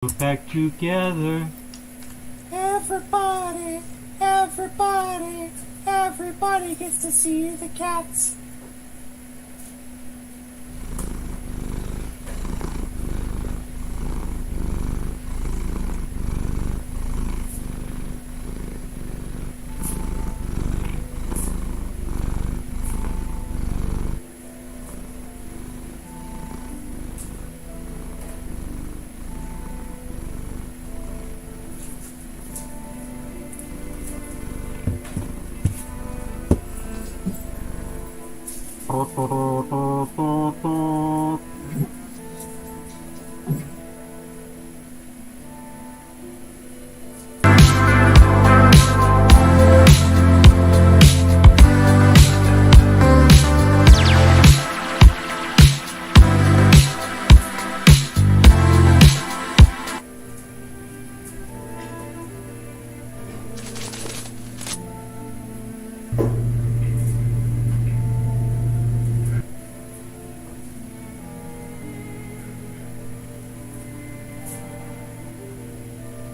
back together. Everybody, everybody, everybody gets to see the cats.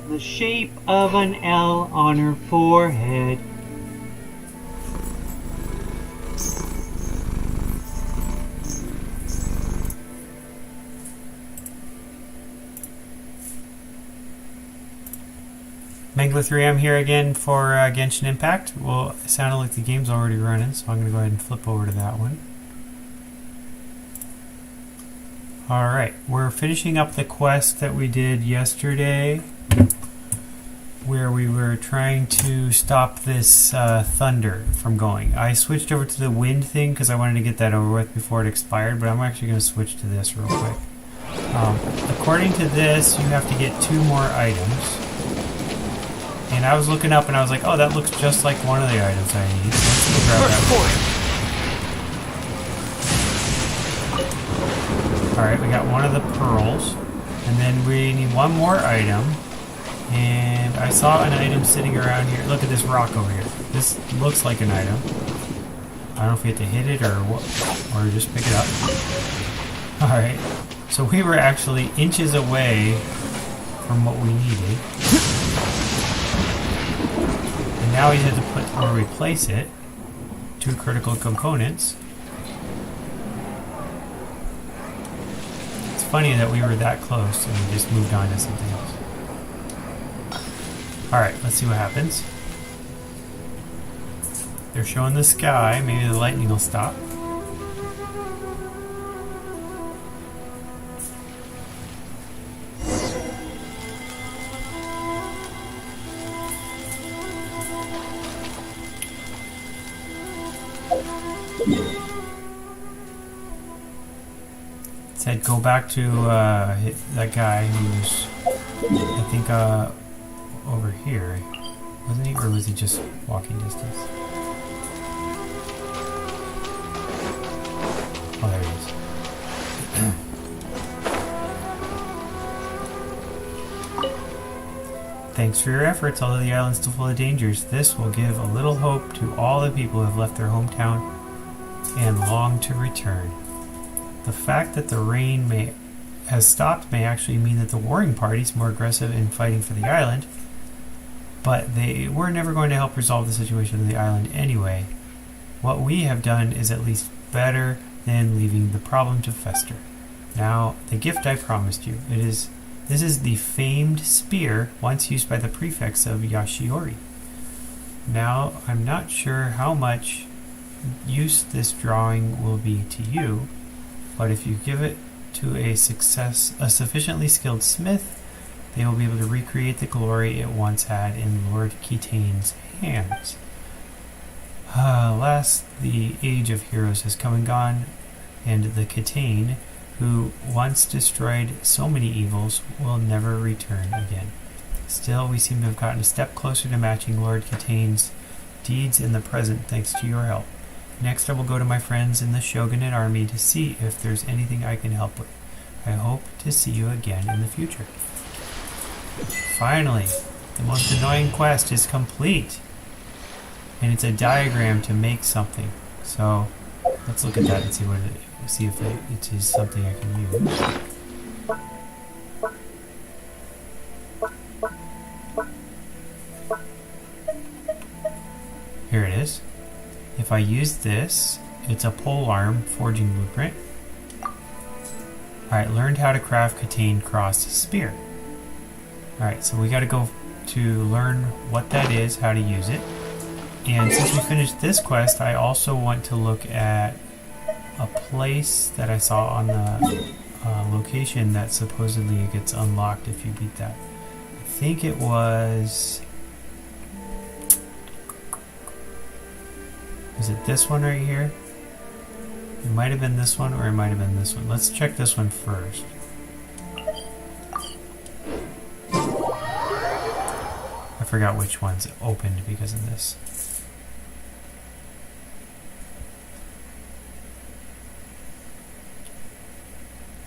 The shape of an L on her forehead. Megla3M here again for Genshin Impact. Well, it sounded like the game's already running, so I'm going to go ahead and flip over to that one. Alright, we're finishing up the quest that we did yesterday, where we were trying to stop this thunder from going. I switched over to the wind thing because I wanted to get that over with before it expired, but I'm actually going to switch to this real quick. According to this, you have to get 2 more items. And I was looking up and I was like, oh, that looks just like one of the items I need. So let's go grab that. Alright, we got one of the pearls. And then we need one more item. And I saw an item sitting around here. Look at this rock over here. This looks like an item. I don't know if we have to hit it or what, or just pick it up. Alright, so we were actually inches away from what we needed. And now we had to put or replace it. 2 critical components. It's funny that we were that close and we just moved on to something else. Alright, let's see what happens. They're showing the sky. Maybe the lightning will stop. It said go back to that guy who's, I think, over here, wasn't he? Or was he just walking distance? Oh, there he is. Thanks for your efforts, although the island's still full of dangers. This will give a little hope to all the people who have left their hometown and long to return. The fact that the rain has stopped may actually mean that the warring party's more aggressive in fighting for the island, but they were never going to help resolve the situation on the island anyway. What we have done is at least better than leaving the problem to fester. Now, the gift I promised you. This is the famed spear once used by the prefects of Yashiori. Now, I'm not sure how much use this drawing will be to you, but if you give it to a sufficiently skilled smith, they will be able to recreate the glory it once had in Lord Kitaine's hands. Alas, the age of heroes has come and gone, and the Kitaine, who once destroyed so many evils, will never return again. Still, we seem to have gotten a step closer to matching Lord Kitaine's deeds in the present thanks to your help. Next, I will go to my friends in the Shogunate army to see if there's anything I can help with. I hope to see you again in the future. Finally, the most annoying quest is complete. And it's a diagram to make something. So, let's look at that and see if it is something I can use. if I use this, it's a polearm forging blueprint. Alright, learned how to craft Katane crossed spear. Alright, so we gotta go to learn what that is, how to use it. And since we finished this quest, I also want to look at a place that I saw on the location that supposedly it gets unlocked if you beat that. I think it was... Is it this one right here? It might have been this one, or it might have been this one. Let's check this one first. I forgot which ones opened because of this.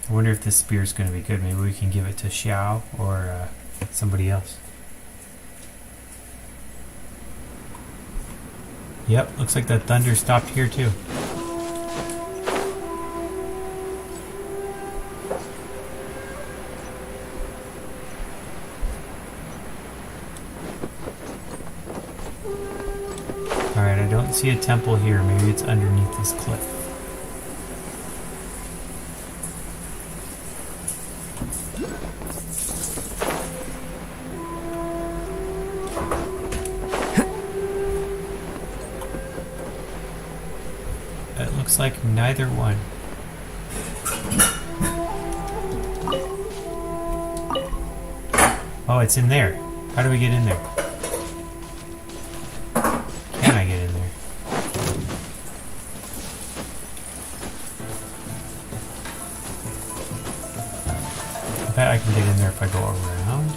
I wonder if this spear is going to be good. Maybe we can give it to Xiao or somebody else. Yep, looks like that thunder stopped here too. Alright, I don't see a temple here. Maybe it's underneath this cliff. It looks like neither one. Oh, it's in there. How do we get in there? Can I get in there? I bet I can get in there if I go around.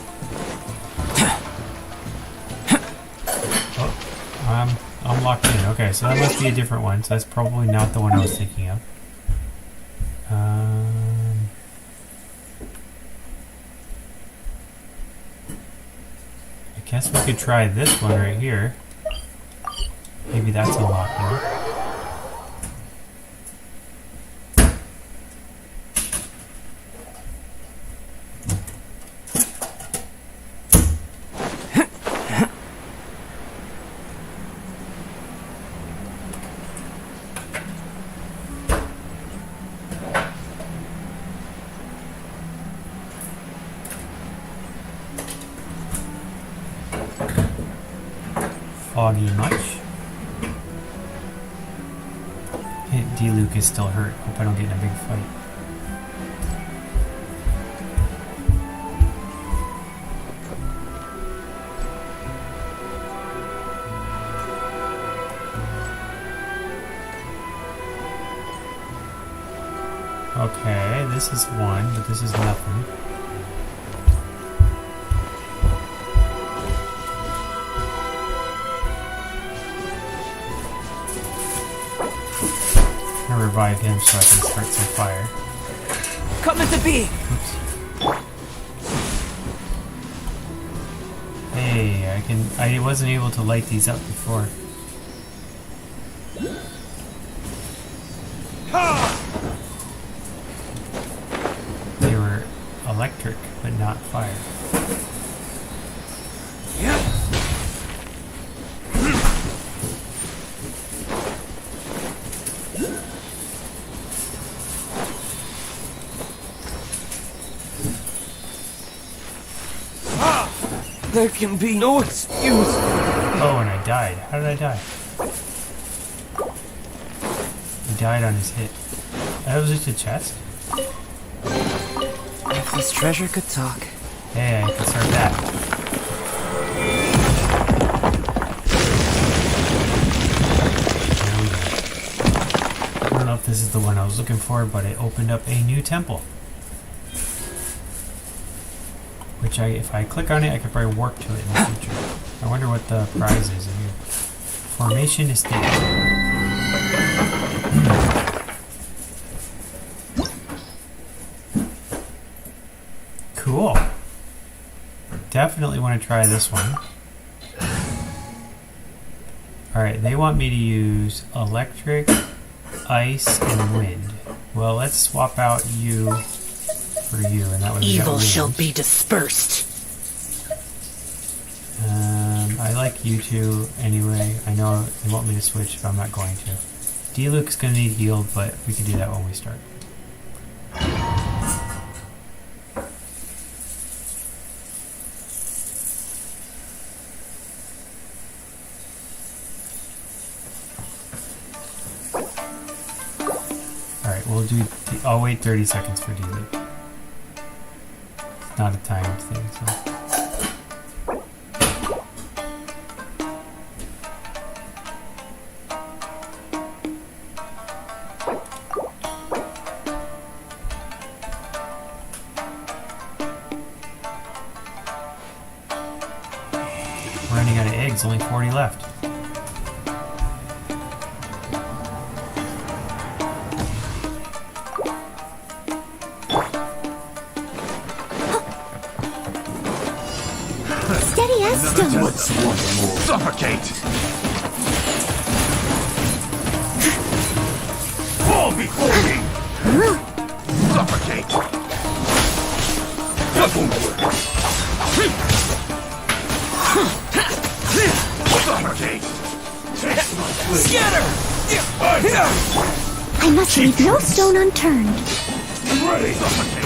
Oh, I'm locked in. Okay, so that must be a different one. So that's probably not the one I was thinking of. I guess we could try this one right here. Maybe that's unlocked now. Foggy much? D-Luke is still hurt. Hope I don't get in a big fight. Okay, this is one, but this is nothing. Revive him so I can start some fire. Coming to be. Oops. Hey, I wasn't able to light these up before. They were electric, but not fire. There can be no excuse. Oh, and I died. How did I die? He died on his hit. That was just a chest? If this treasure could talk. Hey, I can start that. There we go. I don't know if this is the one I was looking for, but it opened up a new temple. Which if I click on it, I could probably warp to it in the future. I wonder what the prize is in here. Formation Estate. Cool. Definitely want to try this one. Alright, they want me to use electric, ice, and wind. Well, let's swap out you for you, and that way we got Evil wind. shall be dispersed. I like attack you two anyway. I know they want me to switch, but I'm not going to. D-Luke's gonna need healed, but we can do that when we start. Alright, we'll do... I'll wait 30 seconds for D-Luke. It's not a timed thing, so... Running out of eggs, only 40 left. Steady as stone. Suffocate! Fall before me! Suffocate! Suffocate! Scatter! I must leave no stone unturned. Ready! Suffocate!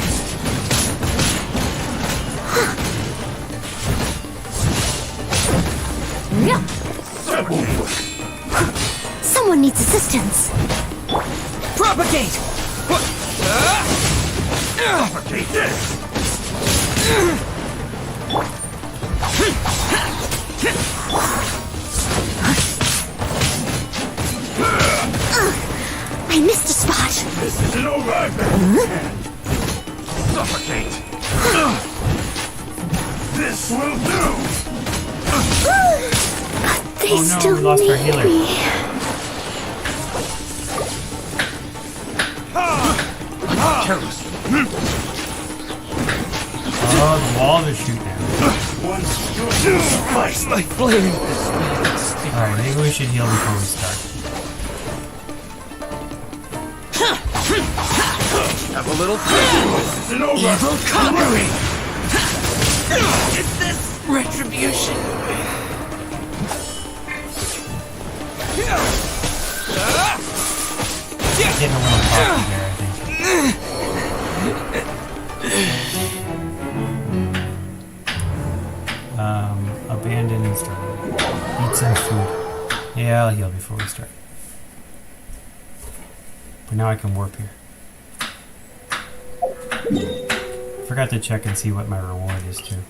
Someone needs assistance. Propagate! Suffocate this! I missed a spot. This isn't over! Suffocate! This will do! They Oh no, still we lost our need healer. me. Oh, the walls are shooting at me. My flame! Alright, maybe we should heal before we start. Have a little This isn't over! Evil conquering! Is this retribution? Getting a little cocky there, I think. Abandon and start. Eat some food. Yeah, I'll heal before we start. But now I can warp here. Forgot to check and see what my reward is too.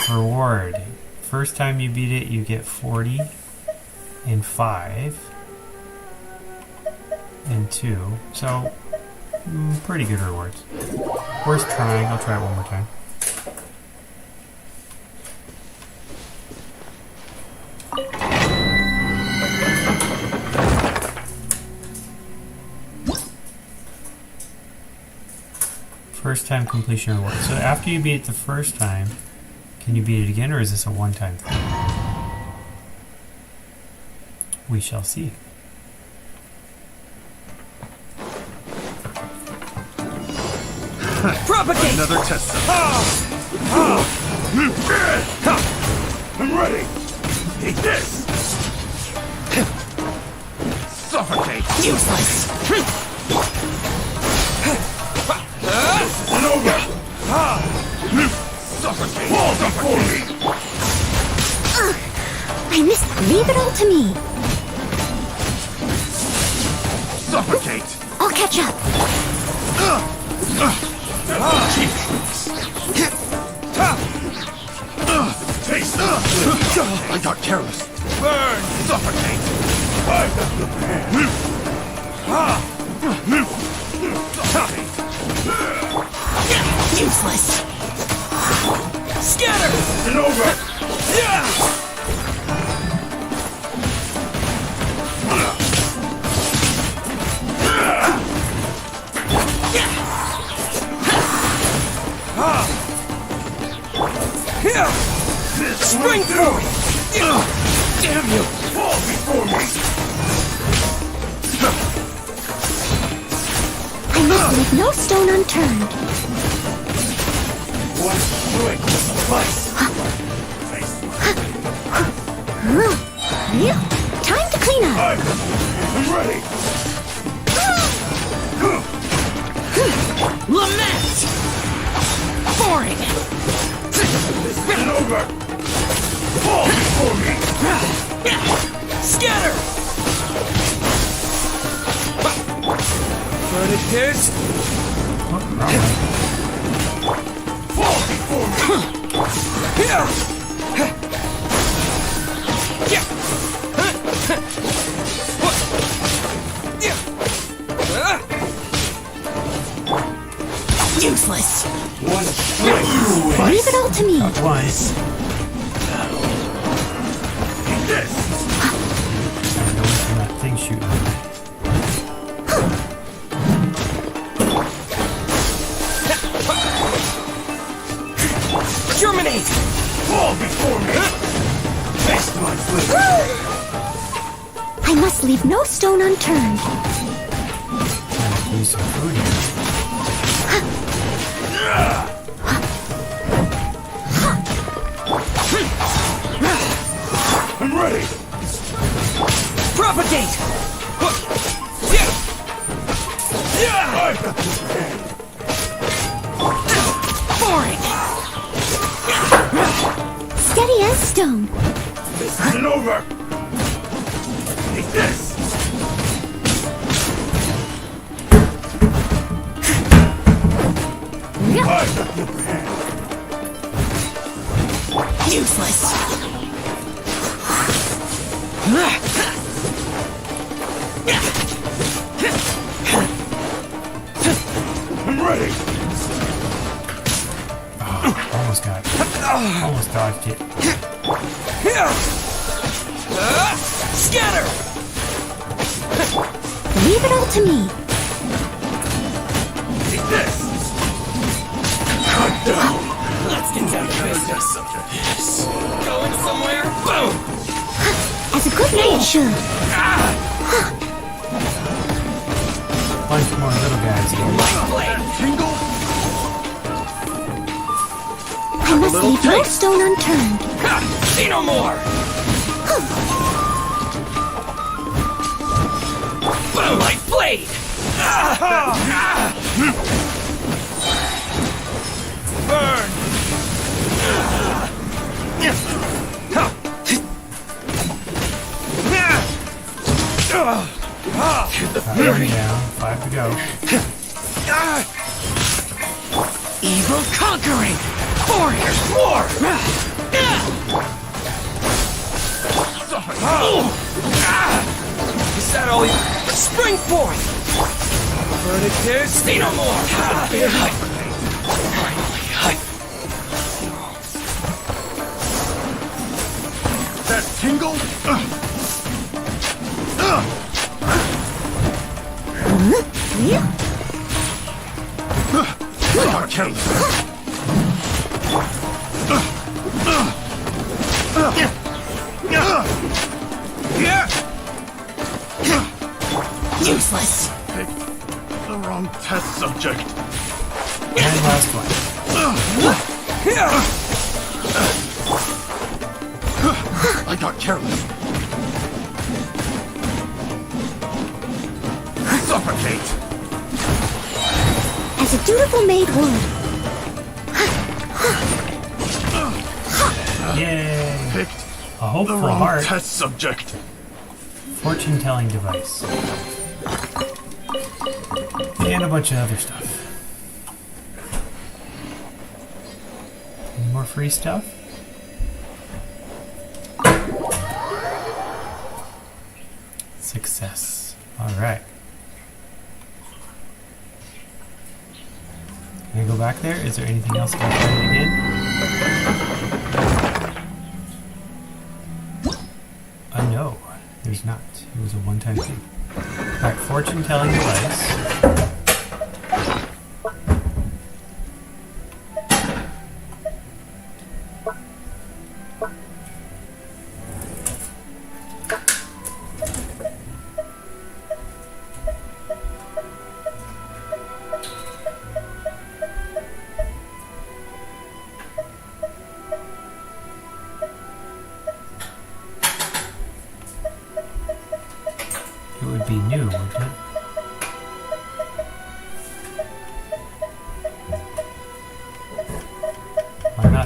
Reward. First time you beat it, you get 40 and 5 and 2. So, pretty good rewards. Worth trying. I'll try it one more time. First time completion reward. So after you beat it the first time, can you beat it again, or is this a one-time thing? We shall see. Propagate! Another test. I'm ready. Eat this. Suffocate. Useless! This isn't over. Suffocate. Fall before me. I missed. Leave it all to me. Suffocate. I'll catch up. Taste I got careless. Burn. Suffocate. I got the pan. Suffocate. Useless! Scatter! It's over. Spring forward! Damn you! Fall before me! I must leave no stone unturned. One strike will suffice! Time to clean up. I'm ready! Lament! Boring! This isn't over! Fall before me! Scatter! Burn it, kids! Oh, wrong way. Fall before me! Useless! One strike! Leave it all to me. Up once. Eat this! Gotta go from that thing shooting. Germinate! Fall before me! Taste my flavor! I must leave no stone unturned. Trying to do some food here. I'm ready! Propagate! I've got this hand! Boring! Steady as stone. This isn't over! Eat this! I've got the upper hand! Useless! I'm ready! Almost got it. Almost dodged it. Scatter! Leave it all to me. Eat this! Cut down! Let's get down to business. Yes. Going somewhere? Boom! As a good knight should. Bunch more little guys here. Light blade! Tingle! I must leave no stone unturned. Ha! See no more! Boom! Light blade! Burn! Already down. 5 to go. Evil conquering! Boring! More! Is that all you... Spring forth! Burn it, kids! See no more! That tingle? Okay. Useless! Picked the wrong test subject. And last one. I got careless. Suffocate! As a dutiful maid would. Yay! Picked A hopeful the wrong heart. test subject. Fortune-telling device. And a bunch of other stuff. Any more free stuff? Success. Alright. Can I go back there? Is there anything else I can try again? No, there's not. It was a one-time thing. Alright, fortune-telling device.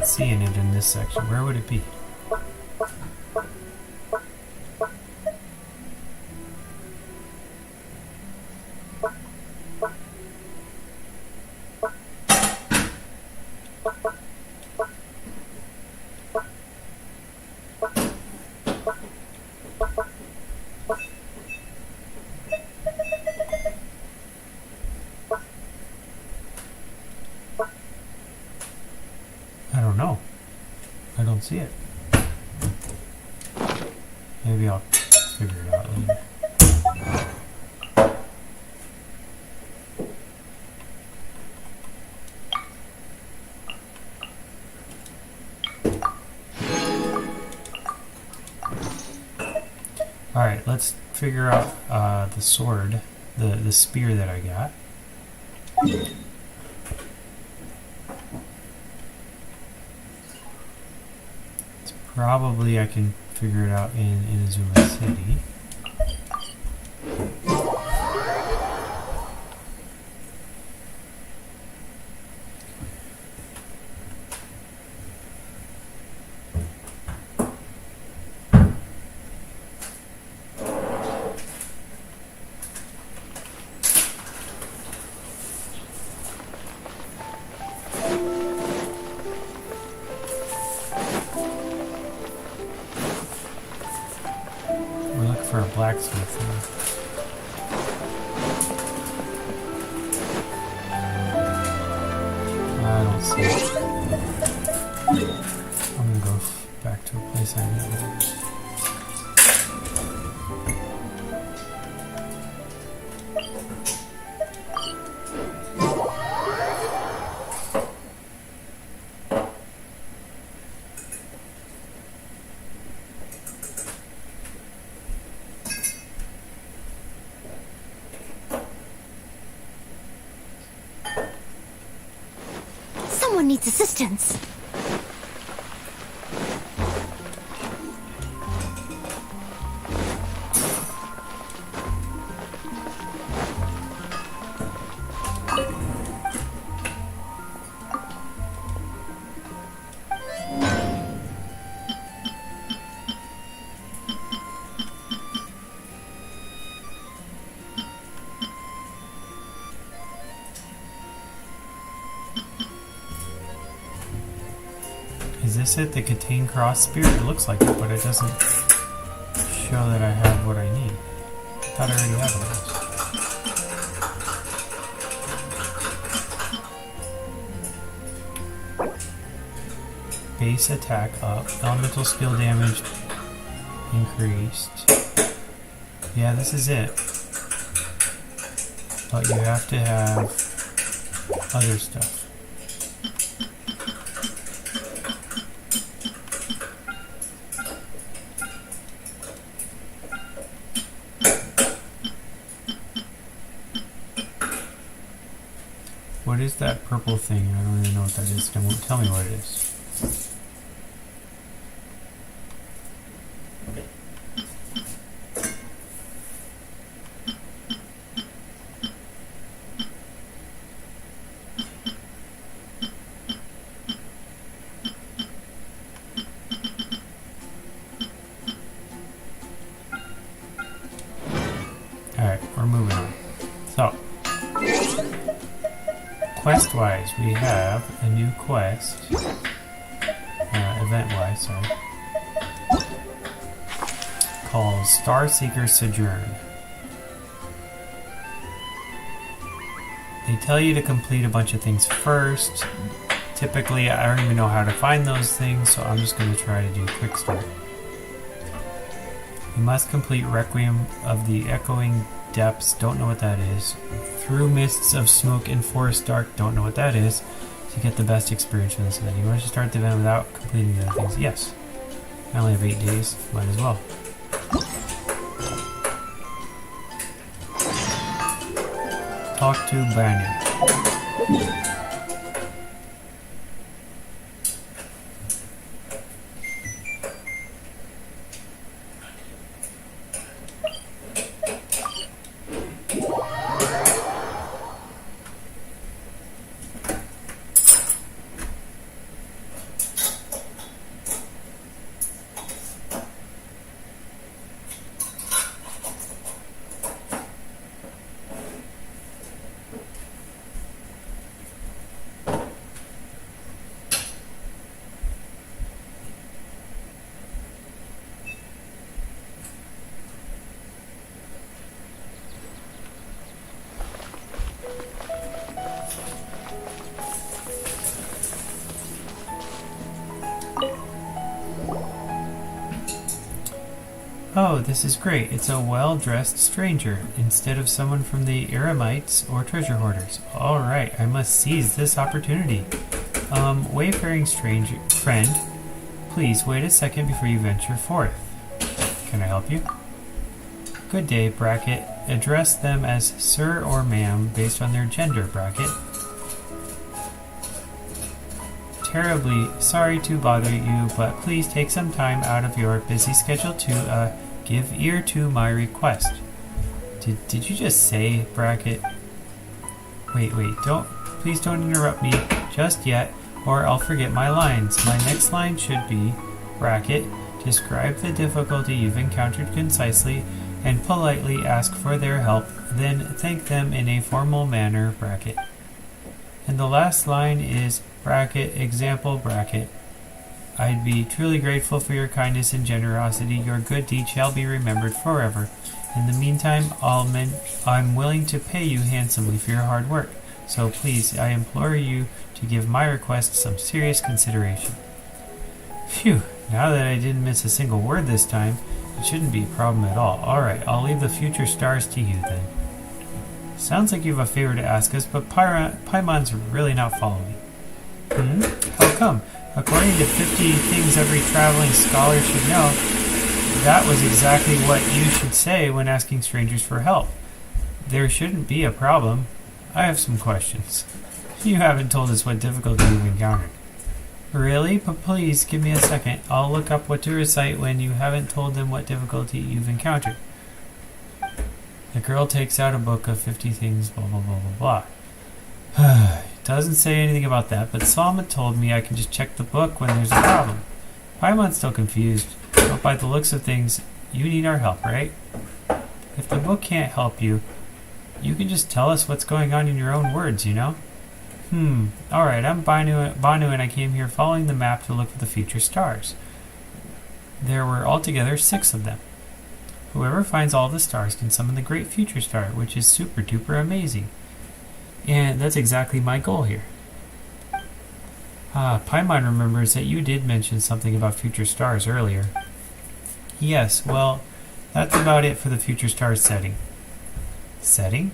not seeing it in this section. Where would it be? I don't know. I don't see it. Maybe I'll figure it out later. Alright, let's figure out the sword, the spear that I got. Probably I can figure it out in Inazuma City. For a blacksmith. I don't see it. I'm gonna go back to a place I know. Someone needs assistance. Is this it? The contain cross spear? It looks like it, but it doesn't show that I have what I need. I thought I already have those. Base attack up. Elemental skill damage increased. Yeah, this is it. But you have to have other stuff. What is that purple thing? I don't even know what that is. It won't tell me what it is. Alright, we're moving on. So, quest-wise, we have a new quest, event-wise, sorry, called Starseeker Sojourn. They tell you to complete a bunch of things first. Typically, I don't even know how to find those things, so I'm just going to try to do a quick start. You must complete Requiem of the Echoing Depths, don't know what that is. Through Mists of Smoke and Forest Dark, don't know what that is. To get the best experience from this event. You want to start the event without completing the other things? Yes. I only have 8 days, might as well. Talk to Banner. Oh, this is great. It's a well-dressed stranger, instead of someone from the Eremites or treasure hoarders. Alright, I must seize this opportunity. Wayfaring stranger friend, please wait a second before you venture forth. Can I help you? Good day, bracket. Address them as sir or ma'am based on their gender, bracket. Terribly sorry to bother you, but please take some time out of your busy schedule to give ear to my request. Did you just say, bracket? Wait, please don't interrupt me just yet, or I'll forget my lines. My next line should be, bracket, describe the difficulty you've encountered concisely and politely ask for their help, then thank them in a formal manner, bracket. And the last line is, bracket, example, bracket. I'd be truly grateful for your kindness and generosity. Your good deed shall be remembered forever. In the meantime, I'm willing to pay you handsomely for your hard work. So please, I implore you to give my request some serious consideration. Phew, now that I didn't miss a single word this time, it shouldn't be a problem at all. Alright, I'll leave the future stars to you then. Sounds like you have a favor to ask us, but Paimon's really not following. How come? According to 50 things every traveling scholar should know, that was exactly what you should say when asking strangers for help. There shouldn't be a problem. I have some questions. You haven't told us what difficulty you've encountered. Really? But please, give me a second. I'll look up what to recite when you haven't told them what difficulty you've encountered. The girl takes out a book of 50 things, blah, blah, blah, blah, blah. Doesn't say anything about that, but Salma told me I can just check the book when there's a problem. Paimon's still confused, but by the looks of things, you need our help, right? If the book can't help you, you can just tell us what's going on in your own words, you know? Alright, I'm Banu and I came here following the map to look for the future stars. There were altogether 6 of them. Whoever finds all the stars can summon the great future star, which is super duper amazing. And that's exactly my goal here. Paimon remembers that you did mention something about future stars earlier. Yes, well, that's about it for the future stars setting. Setting?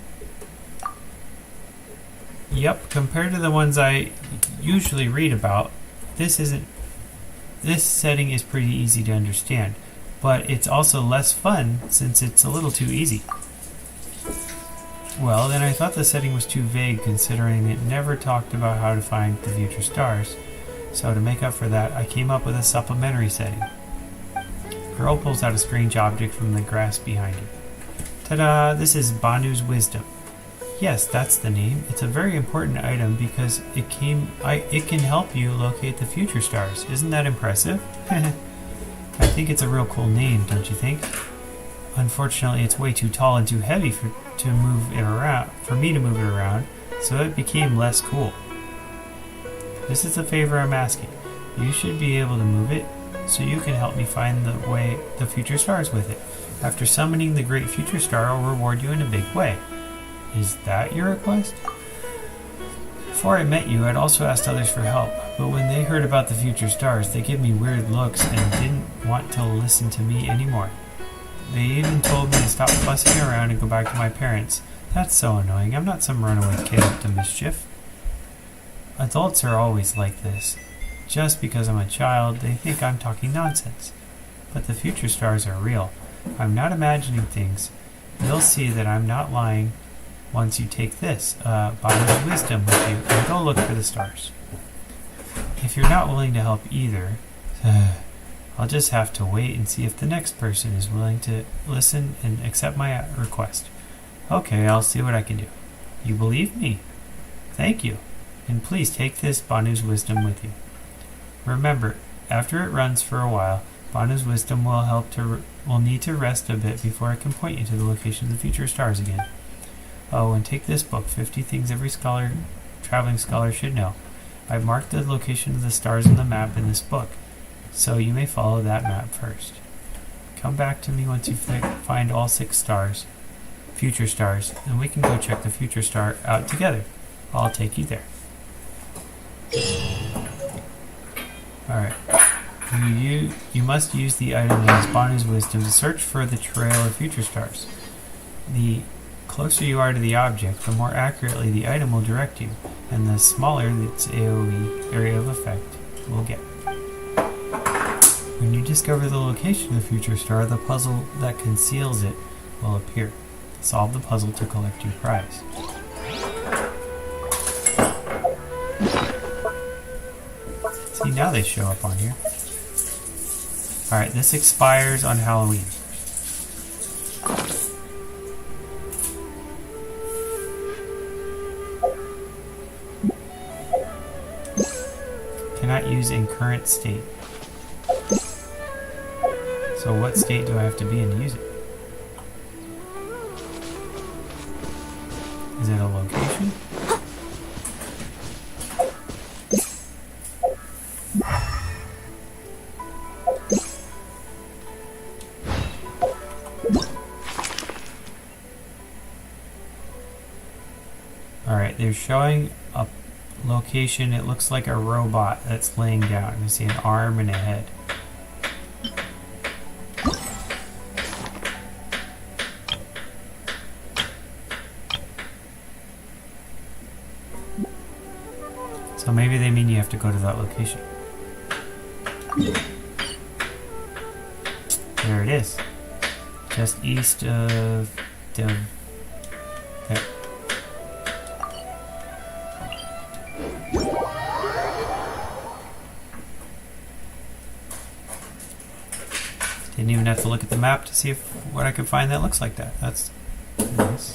Yep, compared to the ones I usually read about, this setting is pretty easy to understand, but it's also less fun since it's a little too easy. Well, then I thought the setting was too vague considering it never talked about how to find the future stars. So to make up for that, I came up with a supplementary setting. Girl pulls out a strange object from the grass behind her. Ta-da! This is Banu's Wisdom. Yes, that's the name. It's a very important item because it can help you locate the future stars. Isn't that impressive? I think it's a real cool name, don't you think? Unfortunately, it's way too tall and too heavy for me to move it around, so it became less cool. This is the favor I'm asking. You should be able to move it, so you can help me find the future stars with it. After summoning the great future star, I'll reward you in a big way. Is that your request? Before I met you, I'd also asked others for help, but when they heard about the future stars, they gave me weird looks and didn't want to listen to me anymore. They even told me to stop fussing around and go back to my parents. That's so annoying. I'm not some runaway kid up to mischief. Adults are always like this. Just because I'm a child, they think I'm talking nonsense. But the future stars are real. I'm not imagining things. You'll see that I'm not lying once you take this, Banu's Wisdom with you, and go look for the stars. If you're not willing to help either, I'll just have to wait and see if the next person is willing to listen and accept my request. Okay, I'll see what I can do. You believe me? Thank you. And please take this Banu's Wisdom with you. Remember, after it runs for a while, Banu's Wisdom will need to rest a bit before I can point you to the location of the future stars again. Oh, and take this book, 50 Things Every Traveling Scholar Should Know. I've marked the location of the stars on the map in this book, so you may follow that map first. Come back to me once you find all 6 stars, future stars, and we can go check the future star out together. I'll take you there. Alright. You must use the item that has Banu's wisdom to search for the trail of future stars. The closer you are to the object, the more accurately the item will direct you, and the smaller its AoE, area of effect, will get. When you discover the location of the future star, the puzzle that conceals it will appear. Solve the puzzle to collect your prize. See, now they show up on here. Alright, this expires on Halloween. Cannot use in current state. So what state do I have to be in to use it? Is it a location? Alright, they're showing a location. It looks like a robot that's laying down. You see an arm and a head. So maybe they mean you have to go to that location. There it is. Just east of... Okay. Didn't even have to look at the map to see what I could find that looks like that. That's nice.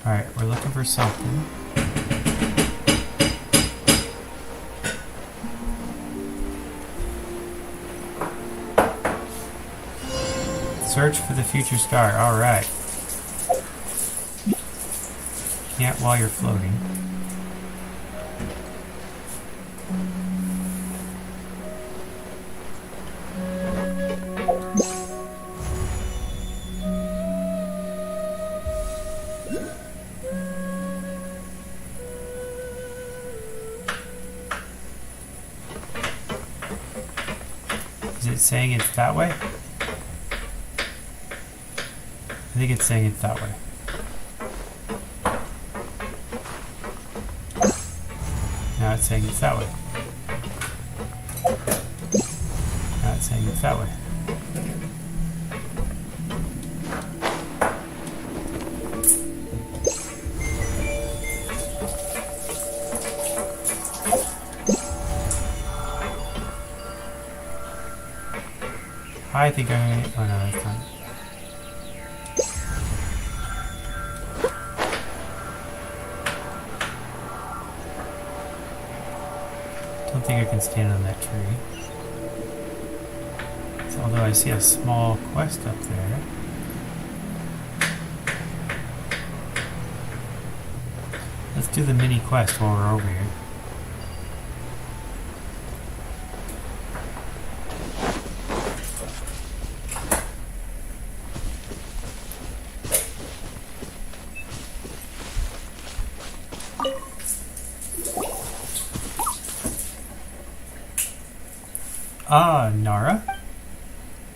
Alright, we're looking for something. Search for the future star. Alright. Can't while you're floating. Is it saying it's that way? I think it's saying it's that way. Now it's saying it's that way. Now it's saying it's that way. I think I... Oh no, that's not. I don't think I can stand on that tree. So, although I see a small quest up there. Let's do the mini quest while we're over here. Ah, Nara?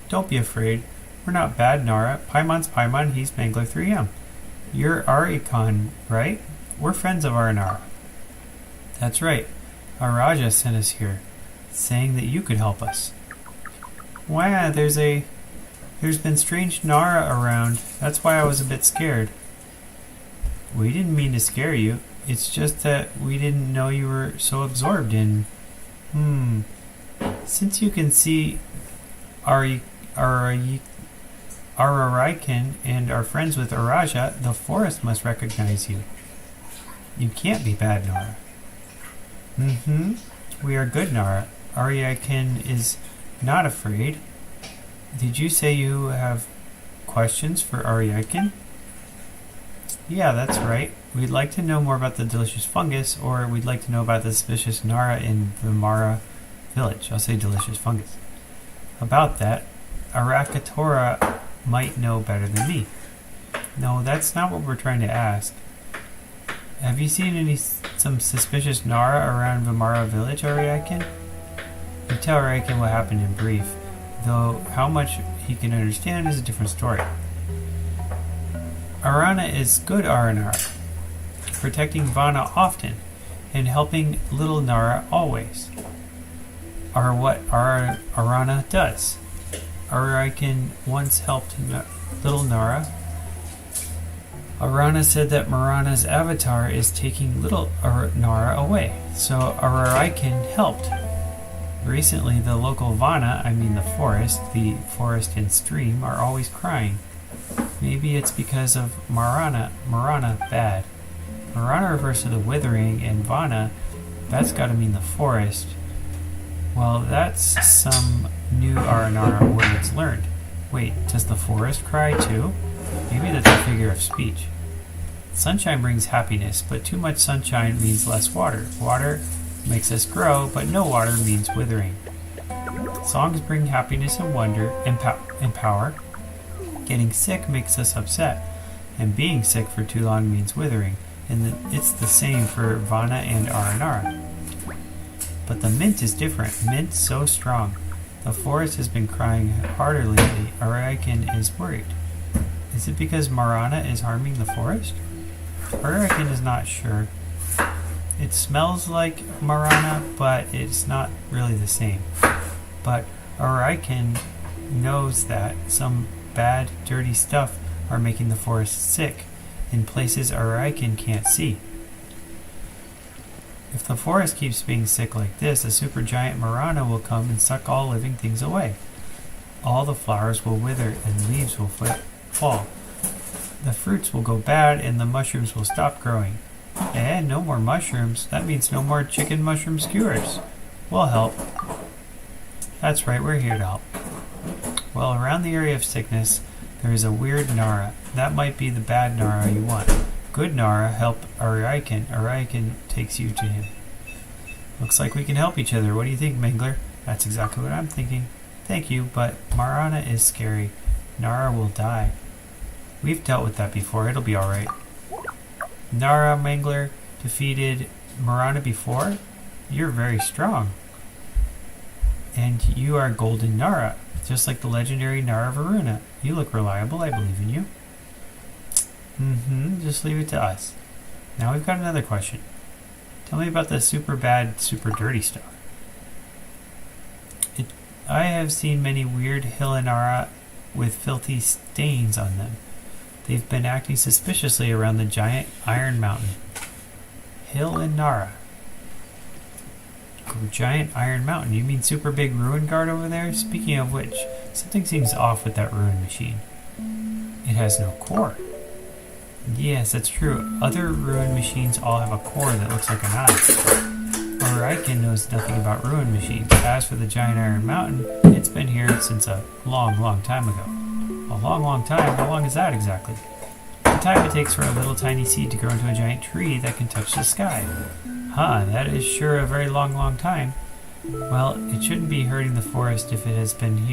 Don't be afraid. We're not bad, Nara. Paimon's Paimon, he's Mangler 3M. You're Arikon, right? We're friends of Aranara. That's right. Araja sent us here, saying that you could help us. Wow, there's been strange Nara around. That's why I was a bit scared. We didn't mean to scare you. It's just that we didn't know you were so absorbed in... Since you can see Ararikan and are friends with Araja, the forest must recognize you. You can't be bad, Nara. We are good, Nara. Ararikan is not afraid. Did you say you have questions for Ararikan? Yeah, that's right. We'd like to know more about the delicious fungus, or we'd like to know about the suspicious Nara in the Mara village. I'll say delicious fungus. About that, Arakatora might know better than me. No, that's not what we're trying to ask. Have you seen any some suspicious Nara around Vimara village, Ariakin? You tell Ariakin what happened in brief, though how much he can understand is a different story. Arana is good Aranara, protecting Vana often, and helping little Nara always, are what Arana does. Ariakin once helped little Nara. Arana said that Marana's avatar is taking little Nara away, so Ariakin helped. Recently, the local Vana, the forest and stream, are always crying. Maybe it's because of Marana bad. Marana refers to the withering, and Vana, that's gotta mean the forest. Well, that's some new Aranara words learned. Wait, does the forest cry too? Maybe that's a figure of speech. Sunshine brings happiness, but too much sunshine means less water. Water makes us grow, but no water means withering. Songs bring happiness and wonder and power. Getting sick makes us upset, and being sick for too long means withering, and it's the same for Vana and Aranara. But the mint is different. Mint's so strong. The forest has been crying harder lately. Ariakin is worried. Is it because Marana is harming the forest? Ariakin is not sure. It smells like Marana, but it's not really the same. But Ariakin knows that some bad, dirty stuff are making the forest sick in places Ariakin can't see. If the forest keeps being sick like this, a supergiant Marana will come and suck all living things away. All the flowers will wither and leaves will fall. The fruits will go bad and the mushrooms will stop growing. And no more mushrooms. That means no more chicken mushroom skewers. We'll help. That's right, we're here to help. Well, around the area of sickness, there is a weird Nara. That might be the bad Nara you want. Good Nara help Ariakin. Ariakin takes you to him. Looks like we can help each other. What do you think, Mangler? That's exactly what I'm thinking. Thank you, but Marana is scary. Nara will die. We've dealt with that before. It'll be alright. Nara, Mangler, defeated Marana before? You're very strong. And you are Golden Nara, just like the legendary Nara Varuna. You look reliable. I believe in you. Just leave it to us. Now we've got another question. Tell me about the super bad, super dirty stuff. I have seen many weird Hilanara with filthy stains on them. They've been acting suspiciously around the giant iron mountain. Hilanara. Giant iron mountain. You mean super big ruin guard over there? Speaking of which, something seems off with that ruin machine. It has no core. Yes, that's true. Other ruin machines all have a core that looks like an eye. Ariakin knows nothing about ruin machines. As for the giant iron mountain, it's been here since a long, long time ago. A long, long time? How long is that exactly? The time it takes for a little tiny seed to grow into a giant tree that can touch the sky. Huh, that is sure a very long, long time. Well, it shouldn't be hurting the forest if it has been here